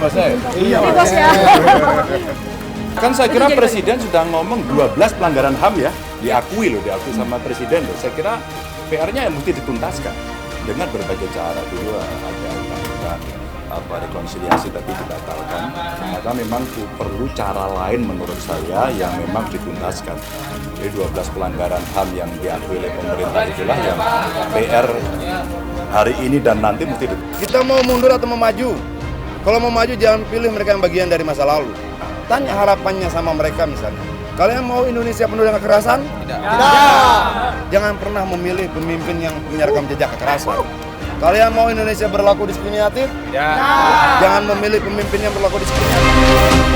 Mas saya. Iya, bos ya. Kan saya kira Presiden sudah ngomong 12 pelanggaran HAM ya, diakui sama Presiden loh. Saya kira PR-nya yang mesti dituntaskan dengan berbagai cara. Dulu ada undang-undang rekonsiliasi tapi dibatalkan. Maka memang perlu cara lain menurut saya yang memang dituntaskan. Jadi 12 pelanggaran HAM yang diakui oleh pemerintah itulah yang PR hari ini dan nanti mesti kita mau mundur atau mau maju. Kalau mau maju jangan pilih mereka yang bagian dari masa lalu. Tanya harapannya sama mereka misalnya. Kalian mau Indonesia penuh dengan kekerasan? Tidak. Jangan pernah memilih pemimpin yang punya rekam jejak kekerasan. Kalian mau Indonesia berlaku diskriminatif? Ya. Jangan memilih pemimpin yang berlaku diskriminatif.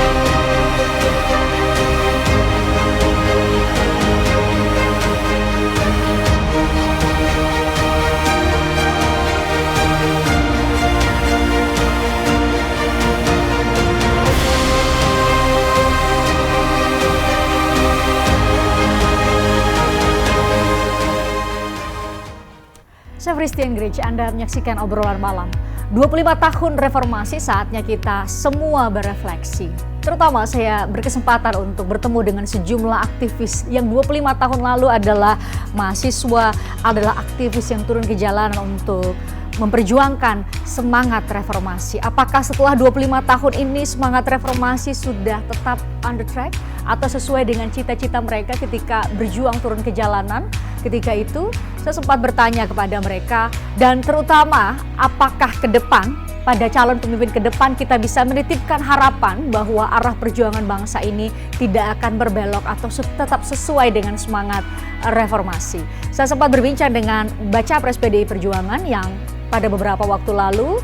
Saya Christian Grich, Anda menyaksikan obrolan malam. 25 tahun reformasi, saatnya kita semua berefleksi. Terutama saya berkesempatan untuk bertemu dengan sejumlah aktivis yang 25 tahun lalu adalah mahasiswa, adalah aktivis yang turun ke jalanan untuk memperjuangkan semangat reformasi. Apakah setelah 25 tahun ini semangat reformasi sudah tetap on the track atau sesuai dengan cita-cita mereka ketika berjuang turun ke jalanan? Ketika itu saya sempat bertanya kepada mereka dan terutama apakah ke depan pada calon pemimpin ke depan kita bisa menitipkan harapan bahwa arah perjuangan bangsa ini tidak akan berbelok atau tetap sesuai dengan semangat reformasi. Saya sempat berbincang dengan Bacapres PDI Perjuangan yang pada beberapa waktu lalu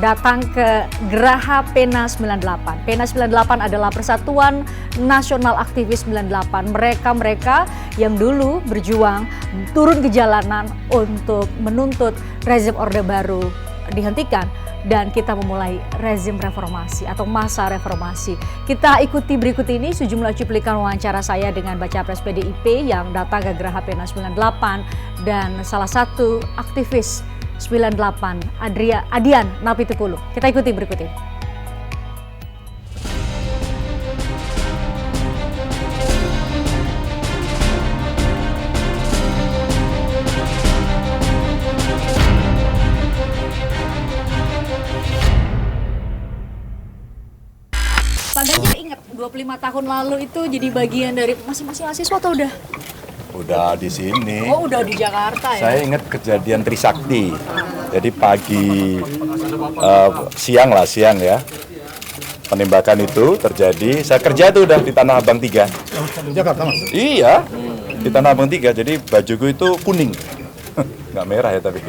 datang ke Geraha Pena 98. Pena 98 adalah Persatuan Nasional Aktivis 98. Mereka yang dulu berjuang turun ke jalanan untuk menuntut rezim Orde Baru dihentikan dan kita memulai rezim reformasi atau masa reformasi. Kita ikuti berikut ini sejumlah cuplikan wawancara saya dengan Bacapres PDIP yang datang ke Geraha Pena 98 dan salah satu aktivis 98 Adian Napitupulu. Kita ikuti berikut ini. Pak Ganjar ingat 25 tahun lalu itu jadi bagian dari masing-masing mahasiswa atau udah? Udah di sini. Oh, udah di Jakarta ya? Saya ingat kejadian Trisakti. Jadi pagi, siang ya. Penembakan itu terjadi, saya kerja itu udah di Tanah Abang 3. Di Jakarta mas? Iya, di Tanah Abang 3. Jadi bajuku itu kuning. Nggak merah ya tapi.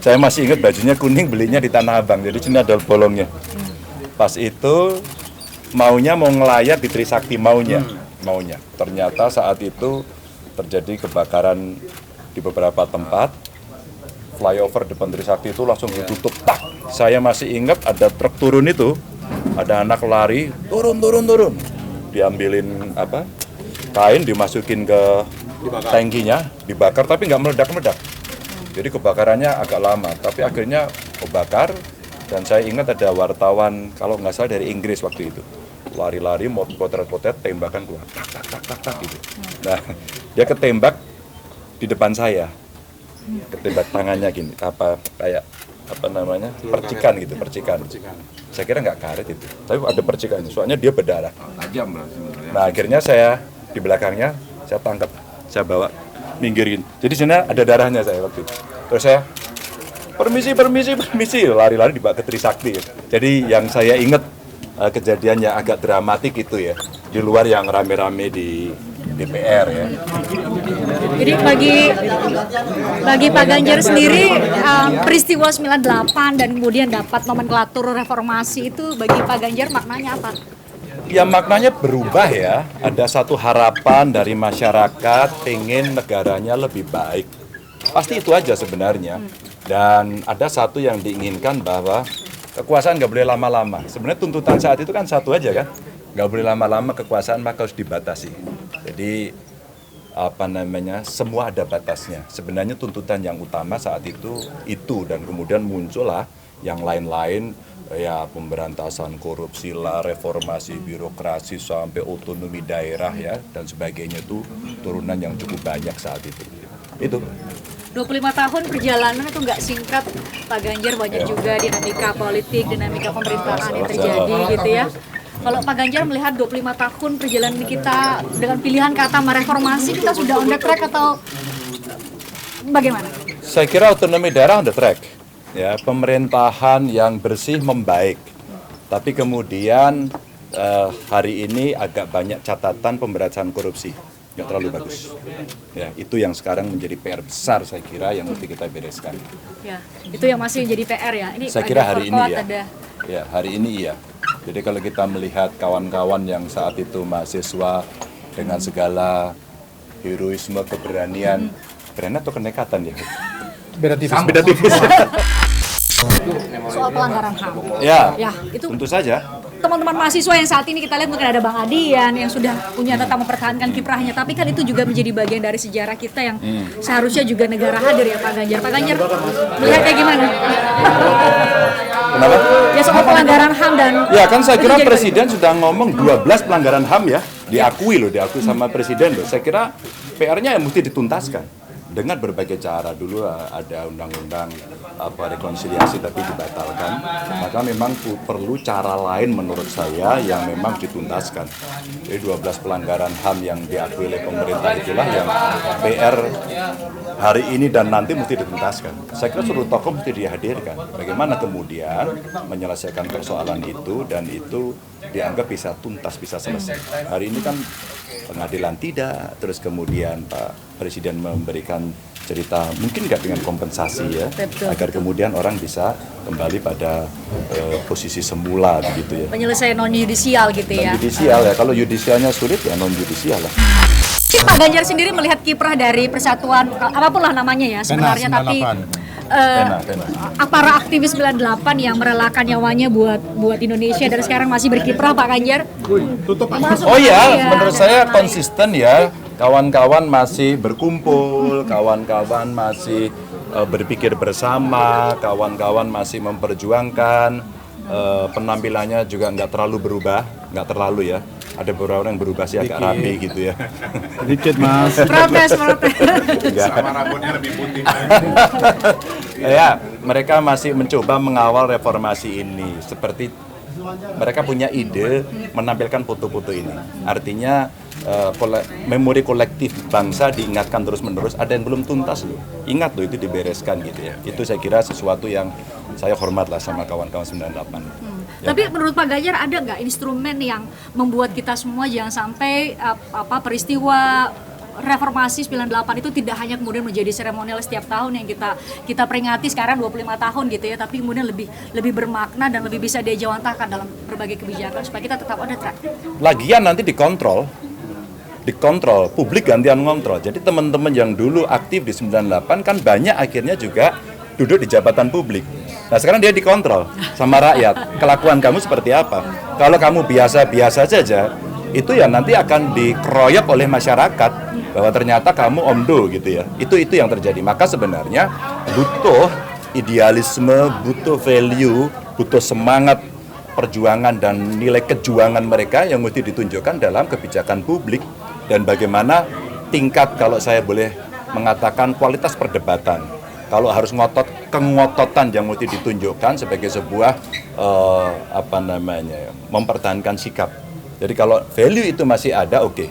Saya masih ingat bajunya kuning, belinya di Tanah Abang. Jadi sini ada bolongnya. Pas itu mau ngelayat di Trisakti maunya. Ternyata saat itu terjadi kebakaran di beberapa tempat, flyover depan Trisakti itu langsung ditutup. Tak, saya masih ingat ada truk turun itu, ada anak lari, turun, diambilin kain dimasukin ke tangkinya, dibakar tapi nggak meledak. Jadi kebakarannya agak lama, tapi akhirnya kebakar dan saya ingat ada wartawan kalau nggak salah dari Inggris waktu itu. Lari-lari, mau potret-potret, tembakan keluar, tak gitu. Nah, dia ketembak di depan saya, ketembak tangannya gini, percikan. Saya kira nggak karet itu, tapi ada percikan, soalnya dia berdarah. Tajam lah sebenarnya. Nah, akhirnya saya di belakangnya, saya tangkap, saya bawa, minggirin. Jadi sini ada darahnya saya waktu itu. Terus saya, permisi, lari-lari dibawa ke Trisakti. Jadi yang saya ingat kejadian yang agak dramatik itu ya, di luar yang rame-rame di DPR ya. Jadi bagi Pak Ganjar sendiri peristiwa 98 dan kemudian dapat nomenklatur reformasi itu bagi Pak Ganjar maknanya apa? Ya maknanya berubah ya, ada satu harapan dari masyarakat pengen negaranya lebih baik. Pasti itu aja sebenarnya. Dan ada satu yang diinginkan bahwa kekuasaan nggak boleh lama-lama. Sebenarnya tuntutan saat itu kan satu aja kan, nggak boleh lama-lama kekuasaan, maka harus dibatasi. Jadi semua ada batasnya. Sebenarnya tuntutan yang utama saat itu dan kemudian muncullah Yang lain-lain ya pemberantasan korupsi lah, reformasi birokrasi sampai otonomi daerah ya dan sebagainya itu turunan yang cukup banyak saat itu. Itu 25 tahun perjalanan itu nggak singkat, Pak Ganjar, banyak juga dinamika politik, dinamika pemerintahan yang terjadi gitu ya. Kalau Pak Ganjar melihat 25 tahun perjalanan kita dengan pilihan kata mereformasi, kita sudah on the track atau bagaimana? saya kira otonomi daerah on the track. Ya, pemerintahan yang bersih membaik. Tapi kemudian hari ini agak banyak catatan pemberantasan korupsi. Nggak terlalu bagus. Ya, itu yang sekarang menjadi PR besar saya kira yang mesti kita bereskan. Ya, itu yang masih jadi PR ya. Ini Saya kira hari ini ya. Ada... Ya, hari ini iya. Jadi kalau kita melihat kawan-kawan yang saat itu mahasiswa dengan segala heroisme, keberanian, berani atau kenekatan ya? Beda tipis. Soal pelanggaran HAM. Ya, itu tentu saja. teman-teman mahasiswa yang saat ini kita lihat mungkin ada Bang Adian yang sudah punya tetap mempertahankan kiprahnya, tapi kan itu juga menjadi bagian dari sejarah kita yang seharusnya juga negara hadir ya Pak Ganjar. Pak Ganjar melihatnya gimana? Kenapa? Ya soal pelanggaran HAM dan Ya kan saya kira itu jadi Presiden sudah ngomong 12 pelanggaran HAM ya, diakui sama Presiden loh. Saya kira PR-nya yang mesti dituntaskan dengan berbagai cara. Dulu ada undang-undang rekonsiliasi tapi dibatalkan, maka memang perlu cara lain menurut saya yang memang dituntaskan. Jadi 12 pelanggaran HAM yang diakui oleh pemerintah itulah yang PR hari ini dan nanti mesti dituntaskan. Saya kira seluruh tokoh mesti dihadirkan. Bagaimana kemudian menyelesaikan persoalan itu dan itu dianggap bisa tuntas, bisa selesai. Hari ini kan pengadilan tidak, terus kemudian Pak Presiden memberikan cerita mungkin nggak dengan kompensasi ya, agar kemudian orang bisa kembali pada posisi semula begitu ya. penyelesaian non yudisial gitu ya. Non-yudisial ya, kalau yudisialnya sulit ya non-yudisial lah. Pak Ganjar sendiri melihat kiprah dari Persatuan apapun lah namanya ya sebenarnya, tapi para aktivis 98 yang merelakan nyawanya buat Indonesia dan sekarang masih berkiprah, Pak Ganjar. Oh ya, menurut saya konsisten ya. Kawan-kawan masih berkumpul, kawan-kawan masih berpikir bersama, kawan-kawan masih memperjuangkan. Penampilannya juga nggak terlalu berubah, nggak terlalu ya. Ada beberapa orang yang berubah sih agak rapi gitu ya. Sedikit mas. Protes. Sama rambutnya lebih putih. Ya, mereka masih mencoba mengawal reformasi ini. Seperti mereka punya ide menampilkan foto-foto ini. Artinya memori kolektif bangsa diingatkan terus-menerus. Ada yang belum tuntas loh. Ingat loh itu dibereskan gitu ya. Itu saya kira sesuatu yang saya hormat lah sama kawan-kawan 98. Ya. Tapi menurut Pak Ganjar ada nggak instrumen yang membuat kita semua jangan sampai peristiwa reformasi 98 itu tidak hanya kemudian menjadi seremonial setiap tahun yang kita peringati sekarang 25 tahun gitu ya, tapi kemudian lebih bermakna dan lebih bisa dijawantahkan dalam berbagai kebijakan supaya kita tetap on the track. Lagian nanti dikontrol, publik gantian ngontrol. Jadi teman-teman yang dulu aktif di 98 kan banyak akhirnya juga duduk di jabatan publik. Nah sekarang dia dikontrol sama rakyat, kelakuan kamu seperti apa. Kalau kamu biasa-biasa saja, itu ya nanti akan dikeroyok oleh masyarakat bahwa ternyata kamu omdo gitu ya. Itu yang terjadi. Maka sebenarnya butuh idealisme, butuh value, butuh semangat perjuangan dan nilai kejuangan mereka yang mesti ditunjukkan dalam kebijakan publik dan bagaimana tingkat, kalau saya boleh mengatakan, kualitas perdebatan. Kalau harus kengototan yang mesti ditunjukkan sebagai sebuah mempertahankan sikap. Jadi kalau value itu masih ada, oke.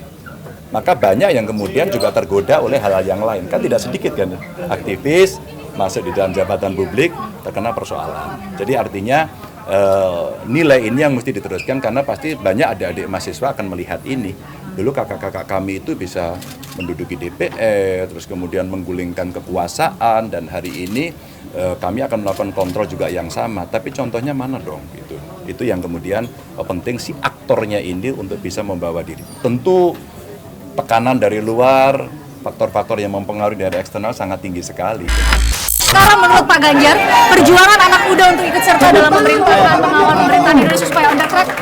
Maka banyak yang kemudian juga tergoda oleh hal-hal yang lain. Kan tidak sedikit kan aktivis masuk di dalam jabatan publik terkena persoalan. Jadi artinya nilai ini yang mesti diteruskan karena pasti banyak adik-adik mahasiswa akan melihat ini. Dulu kakak-kakak kami itu bisa menduduki DPR, terus kemudian menggulingkan kekuasaan, dan hari ini kami akan melakukan kontrol juga yang sama. Tapi contohnya mana dong gitu. Itu yang kemudian penting si aktornya ini untuk bisa membawa diri. Tentu tekanan dari luar, faktor-faktor yang mempengaruhi dari eksternal sangat tinggi sekali. Sekarang menurut Pak Ganjar, perjuangan anak muda untuk ikut serta dalam pemerintahan, mengawal pemerintahan Indonesia supaya on the track.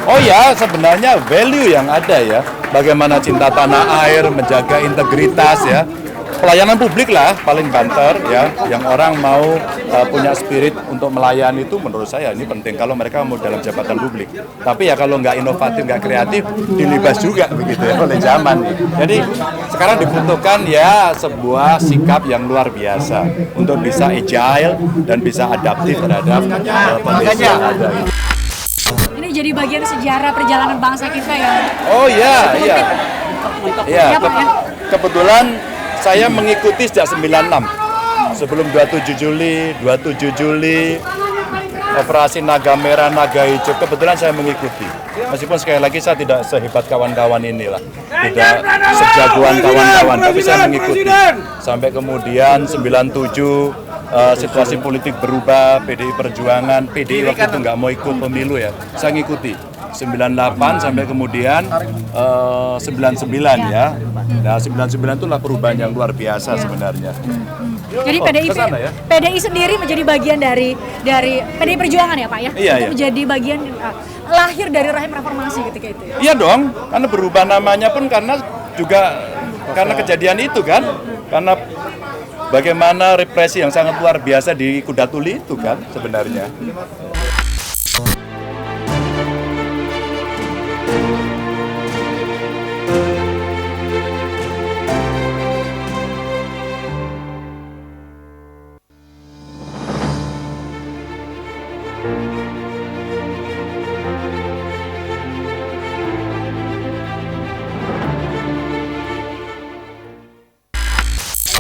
Oh ya, sebenarnya value yang ada ya, bagaimana cinta tanah air, menjaga integritas ya, pelayanan publik lah paling banter ya, yang orang mau punya spirit untuk melayani itu menurut saya ini penting kalau mereka mau dalam jabatan publik. Tapi ya kalau nggak inovatif, nggak kreatif, dilibas juga begitu ya oleh zaman. Jadi sekarang dibutuhkan ya sebuah sikap yang luar biasa untuk bisa agile dan bisa adaptif terhadap kondisi yang ada. Ini jadi bagian sejarah perjalanan bangsa kita ya. Oh iya, iya. Iya, Ya, Pak, ya. kebetulan saya mengikuti sejak 96. Sebelum 27 Juli, operasi Naga Merah, Naga Hijau, kebetulan saya mengikuti. Meskipun sekali lagi saya tidak sehebat kawan-kawan inilah, tidak sejagoan kawan-kawan, tapi saya mengikuti. Sampai kemudian 97, situasi politik berubah, PDI Perjuangan, PDI waktu itu nggak mau ikut pemilu ya, saya ngikuti. 98 sampai kemudian 99 ya. Nah 99 itulah perubahan yang luar biasa sebenarnya. Jadi kesana ya? PDI sendiri menjadi bagian dari PDI Perjuangan ya Pak ya? Iya, Itu iya. menjadi bagian lahir dari rahim reformasi ketika itu ya? Iya dong, karena berubah namanya pun karena kejadian itu kan, karena bagaimana represi yang sangat luar biasa di Kuda Tuli itu kan sebenarnya.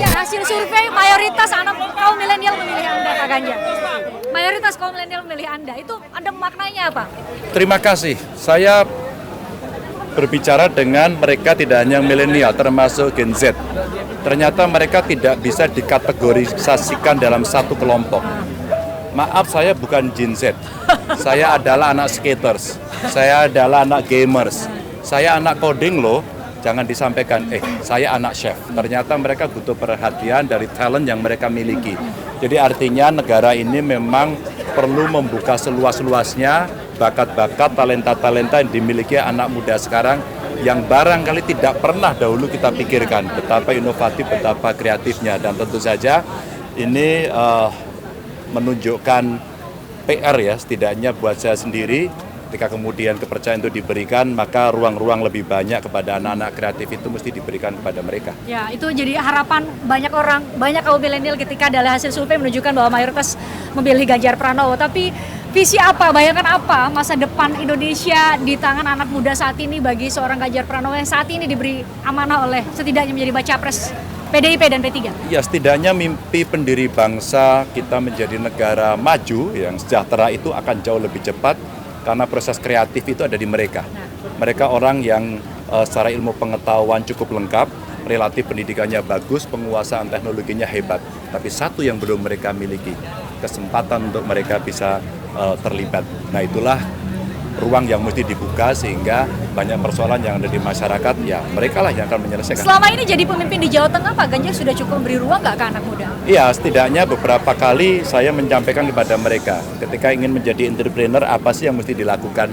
Ya, hasil survei mayoritas anak kaum milenial memilih Anda Pak Ganjar. Mayoritas kaum milenial memilih Anda. Itu ada maknanya apa? Terima kasih. Saya berbicara dengan mereka tidak hanya milenial, termasuk Gen Z. Ternyata mereka tidak bisa dikategorisasikan dalam satu kelompok. Maaf, saya bukan Gen Z. Saya adalah anak skaters. Saya adalah anak gamers. Saya anak coding loh. Jangan disampaikan, saya anak chef. Ternyata mereka butuh perhatian dari talent yang mereka miliki. Jadi artinya negara ini memang perlu membuka seluas-luasnya bakat-bakat, talenta-talenta yang dimiliki anak muda sekarang yang barangkali tidak pernah dahulu kita pikirkan. Betapa inovatif, betapa kreatifnya. Dan tentu saja ini menunjukkan PR ya, setidaknya buat saya sendiri. Ketika kemudian kepercayaan itu diberikan, maka ruang-ruang lebih banyak kepada anak-anak kreatif itu mesti diberikan kepada mereka. Ya, itu jadi harapan banyak orang, banyak kaum milenial ketika dari hasil survei menunjukkan bahwa mayoritas memilih Ganjar Pranowo. Tapi visi apa, bayangkan apa masa depan Indonesia di tangan anak muda saat ini bagi seorang Ganjar Pranowo yang saat ini diberi amanah oleh setidaknya menjadi baca pres PDIP dan P3? Ya, setidaknya mimpi pendiri bangsa kita menjadi negara maju yang sejahtera itu akan jauh lebih cepat karena proses kreatif itu ada di mereka. Mereka orang yang secara ilmu pengetahuan cukup lengkap, relatif pendidikannya bagus, penguasaan teknologinya hebat. Tapi satu yang belum mereka miliki, kesempatan untuk mereka bisa terlibat. Nah itulah ruang yang mesti dibuka sehingga banyak persoalan yang ada di masyarakat, ya mereka lah yang akan menyelesaikan. Selama ini jadi pemimpin di Jawa Tengah, Pak Ganjar sudah cukup memberi ruang nggak ke anak muda? Iya, setidaknya beberapa kali saya menyampaikan kepada mereka ketika ingin menjadi entrepreneur apa sih yang mesti dilakukan.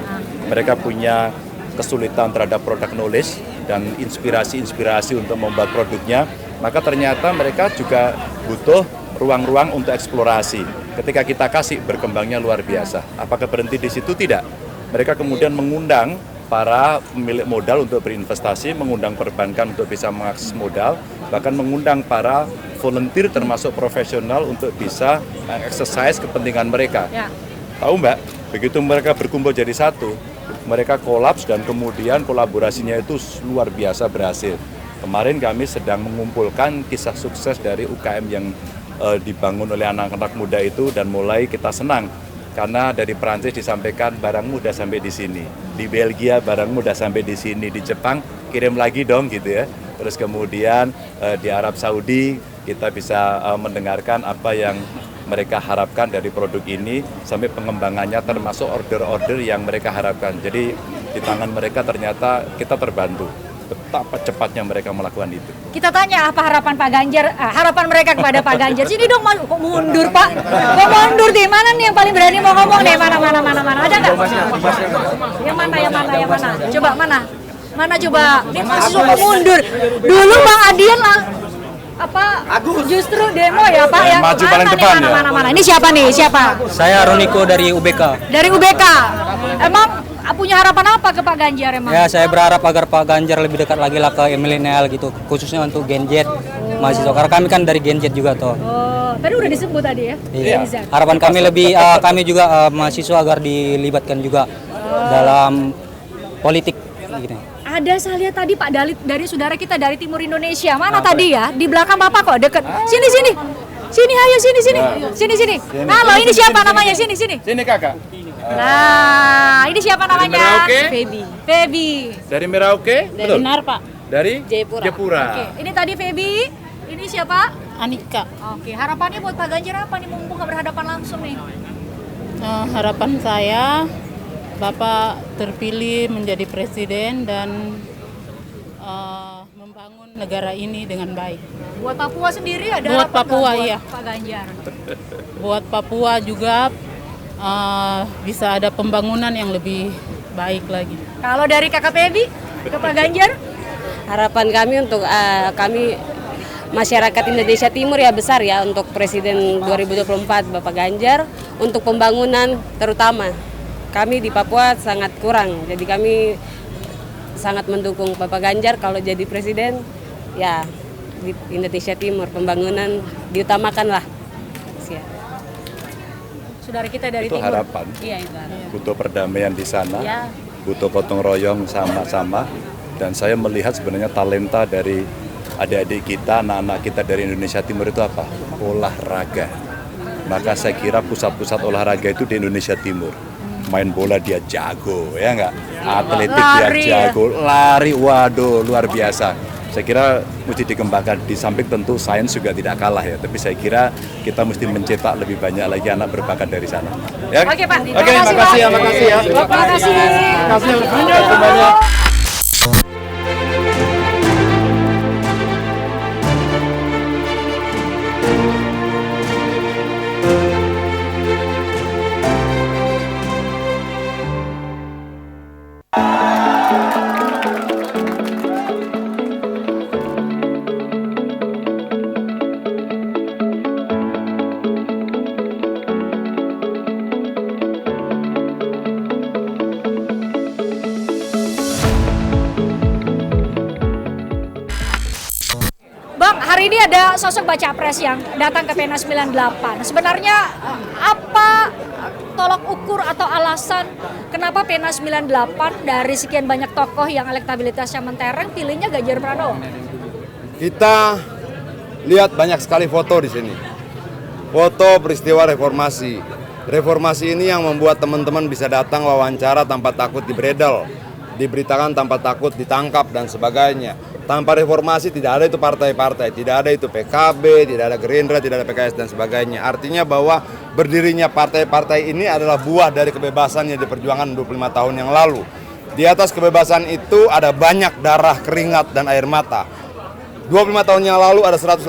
Mereka punya kesulitan terhadap produk knowledge dan inspirasi-inspirasi untuk membuat produknya, maka ternyata mereka juga butuh ruang-ruang untuk eksplorasi. Ketika kita kasih, berkembangnya luar biasa. Apakah berhenti di situ? Tidak. Mereka kemudian mengundang para pemilik modal untuk berinvestasi, mengundang perbankan untuk bisa mengakses modal, bahkan mengundang para volunteer termasuk profesional untuk bisa exercise kepentingan mereka. Ya. Tahu Mbak, begitu mereka berkumpul jadi satu, mereka kolaps dan kemudian kolaborasinya itu luar biasa berhasil. Kemarin kami sedang mengumpulkan kisah sukses dari UKM yang dibangun oleh anak-anak muda itu dan mulai kita senang. Karena dari Perancis disampaikan barangmu udah sampai di sini, di Belgia barangmu udah sampai di sini, di Jepang kirim lagi dong gitu ya. Terus kemudian di Arab Saudi kita bisa mendengarkan apa yang mereka harapkan dari produk ini sampai pengembangannya termasuk order-order yang mereka harapkan. Jadi di tangan mereka ternyata kita terbantu. Betapa cepatnya mereka melakukan itu. Kita tanya apa harapan Pak Ganjar, harapan mereka kepada Pak Ganjar. Sini dong, kok mundur Pak? Kok mundur di mana nih yang paling berani mau ngomong nih? Mana? Ada nggak? Yang mana? Coba mana? Mana coba? Ini masih suka mundur. Dulu Bang Adian lah. justru demo ya Pak Yang yang maju mana paling nih, depan ya? mana. Ini siapa nih? Siapa? Saya Roniko dari UBK. Dari UBK. Emang punya harapan apa ke Pak Ganjar emang? Ya, saya berharap agar Pak Ganjar lebih dekat lagi lah ke milenial gitu, khususnya untuk Gen Z mahasiswa. Karena kami kan dari Gen Z juga toh. Oh, tadi udah disebut tadi ya? Iya. Gen Z. Harapan kami lebih kami juga mahasiswa agar dilibatkan juga dalam politik gitu. Ada saya lihat tadi Pak dari saudara kita dari Timur Indonesia. Mana tadi ya? Di belakang Bapak kok deket. Sini. Sini ayo sini. Halo, ini siapa namanya? Sini. Sini kakak. Nah, ini siapa namanya? Merauke? Feby. Dari Merauke? Betul? Benar Pak, Dari Jayapura. Oke, ini tadi Feby. Ini siapa? Anika. Oke, harapannya buat Pak Ganjar apa nih mumpung nggak berhadapan langsung nih? Harapan saya Bapak terpilih menjadi presiden dan membangun negara ini dengan baik. Buat Papua sendiri ada Buat harapan nggak Papua, buat iya. Pak Ganjar. Buat Papua juga bisa ada pembangunan yang lebih baik lagi. Kalau dari Kakak Feby ke Pak Ganjar? Harapan kami untuk kami masyarakat Indonesia Timur ya besar ya untuk Presiden 2024 Bapak Ganjar untuk pembangunan terutama. Kami di Papua sangat kurang, jadi kami sangat mendukung Bapak Ganjar kalau jadi presiden ya di Indonesia Timur pembangunan diutamakan lah. Saudara kita dari Itu Timur. harapan. Iya itu. Butuh perdamaian di sana, Ya. butuh gotong royong sama-sama. Dan saya melihat sebenarnya talenta dari adik-adik kita, anak-anak kita dari Indonesia Timur itu apa? Olahraga. Maka saya kira pusat-pusat olahraga itu di Indonesia Timur. Main bola dia jago, ya nggak? Atletik Lari, dia jago, lari, waduh luar biasa. Saya kira mesti dikembangkan, di samping tentu sains juga tidak kalah ya. Tapi saya kira kita mesti mencetak lebih banyak lagi anak berbakat dari sana. Ya? Oke Pak, Oke, makasih makasih ya, Pak. makasih ya. Makasih. Terima kasih. Bang, hari ini ada sosok baca pres yang datang ke Pena 98. Sebenarnya apa tolak ukur atau alasan kenapa Pena 98 dari sekian banyak tokoh yang elektabilitasnya mentereng pilihnya Ganjar Pranowo? Kita lihat banyak sekali foto di sini. Foto peristiwa reformasi. Reformasi ini yang membuat teman-teman bisa datang wawancara tanpa takut dibredel, diberitakan tanpa takut ditangkap dan sebagainya. Tanpa reformasi tidak ada itu partai-partai, tidak ada itu PKB, tidak ada Gerindra, tidak ada PKS dan sebagainya. Artinya bahwa berdirinya partai-partai ini adalah buah dari kebebasan yang diperjuangkan 25 tahun yang lalu. Di atas kebebasan itu ada banyak darah, keringat dan air mata. 25 tahun yang lalu ada 189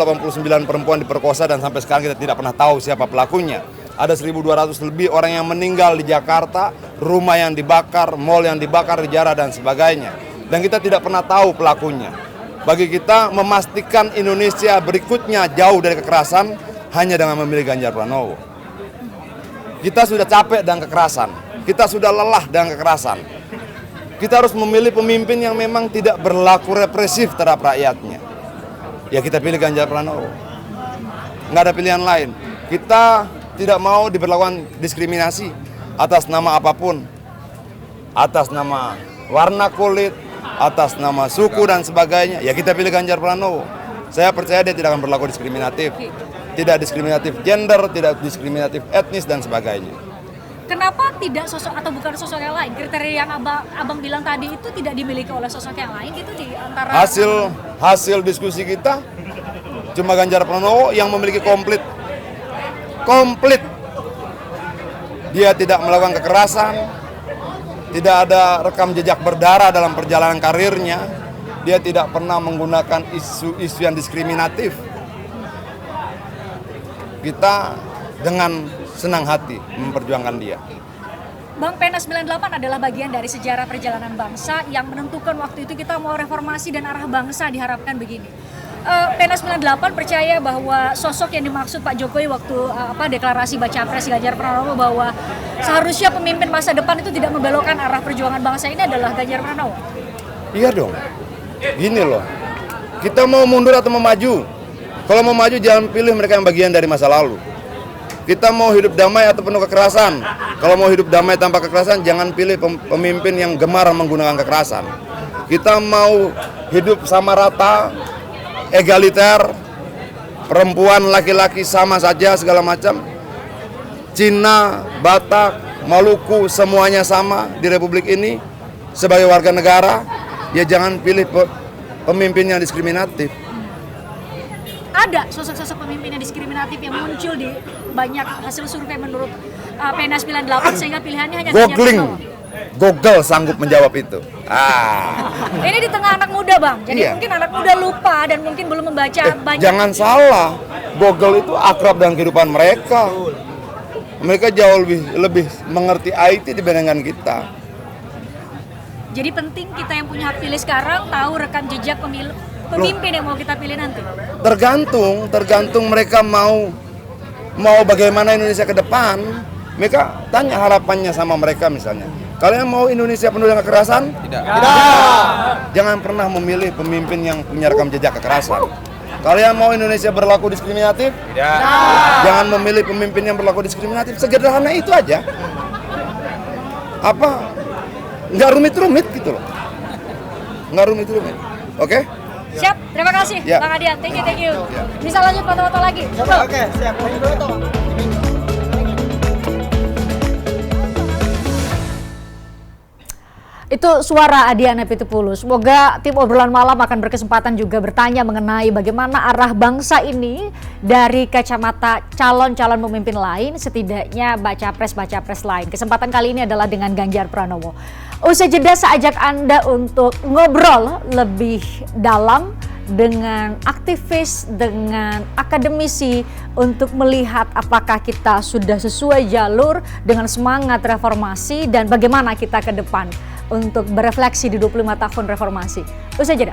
perempuan diperkosa dan sampai sekarang kita tidak pernah tahu siapa pelakunya. Ada 1.200 lebih orang yang meninggal di Jakarta, rumah yang dibakar, mal yang dibakar di Jara dan sebagainya. Dan kita tidak pernah tahu pelakunya. Bagi kita memastikan Indonesia berikutnya jauh dari kekerasan hanya dengan memilih Ganjar Pranowo. Kita sudah capek dengan kekerasan, kita sudah lelah dengan kekerasan. Kita harus memilih pemimpin yang memang tidak berlaku represif terhadap rakyatnya. Ya kita pilih Ganjar Pranowo. Nggak ada pilihan lain. Kita tidak mau diberlakukan diskriminasi atas nama apapun. Atas nama warna kulit, atas nama suku dan sebagainya. Ya kita pilih Ganjar Pranowo. Saya percaya dia tidak akan berlaku diskriminatif. Tidak diskriminatif gender, tidak diskriminatif etnis dan sebagainya. Kenapa tidak sosok atau bukan sosok yang lain? Kriteria yang abang bilang tadi itu tidak dimiliki oleh sosok yang lain itu di antara Hasil diskusi kita cuma Ganjar Pranowo yang memiliki komplit. Dia tidak melakukan kekerasan, tidak ada rekam jejak berdarah dalam perjalanan karirnya. Dia tidak pernah menggunakan isu-isu yang diskriminatif. Kita dengan senang hati memperjuangkan dia. Bang, Pena 98 adalah bagian dari sejarah perjalanan bangsa yang menentukan waktu itu kita mau reformasi dan arah bangsa diharapkan begini. PNS 98 percaya bahwa sosok yang dimaksud Pak Jokowi waktu deklarasi baca pres Ganjar Pranowo bahwa seharusnya pemimpin masa depan itu tidak membelokkan arah perjuangan bangsa ini adalah Ganjar Pranowo? Iya dong. Gini loh, kita mau mundur atau mau maju? Kalau mau maju jangan pilih mereka yang bagian dari masa lalu. Kita mau hidup damai atau penuh kekerasan. Kalau mau hidup damai tanpa kekerasan, jangan pilih pemimpin yang gemar menggunakan kekerasan. Kita mau hidup sama rata, egaliter, perempuan, laki-laki sama saja segala macam. Cina, Batak, Maluku semuanya sama di Republik ini sebagai warga negara. Ya jangan pilih pemimpin yang diskriminatif. Ada sosok-sosok pemimpin yang diskriminatif yang muncul di banyak hasil survei menurut PNS 98 sehingga pilihannya hanya Ganjar Googling, Pranowo. Google sanggup menjawab itu. Ini di tengah anak muda, Bang. Jadi Iya. mungkin anak muda lupa dan mungkin belum membaca banyak. Jangan salah, Google itu akrab dengan kehidupan mereka. Mereka jauh lebih mengerti IT dibandingkan kita. Jadi penting kita yang punya hak pilih sekarang tahu rekam jejak pemimpin yang mau kita pilih nanti. Tergantung mereka mau bagaimana Indonesia ke depan. Mereka tanya harapannya sama mereka misalnya. Kalian mau Indonesia penuh dengan kekerasan? Tidak. Jangan pernah memilih pemimpin yang punya rekam jejak kekerasan. Kalian mau Indonesia berlaku diskriminatif? Tidak. Jangan memilih pemimpin yang berlaku diskriminatif. Sederhana itu aja. Nggak rumit-rumit gitu loh. Nggak rumit-rumit. Oke? Siap, terima kasih Ya. Bang Adian. Thank you. Bisa lanjut foto-foto lagi. Oke, siap. Itu suara Adian Apitupulu. Semoga tim obrolan malam akan berkesempatan juga bertanya mengenai bagaimana arah bangsa ini dari kacamata calon-calon pemimpin lain, setidaknya baca pres lain. Kesempatan kali ini adalah dengan Ganjar Pranowo. Usai jeda saya ajak Anda untuk ngobrol lebih dalam dengan aktivis, dengan akademisi untuk melihat apakah kita sudah sesuai jalur dengan semangat reformasi dan bagaimana kita ke depan untuk berefleksi di 25 tahun reformasi. Usai jeda.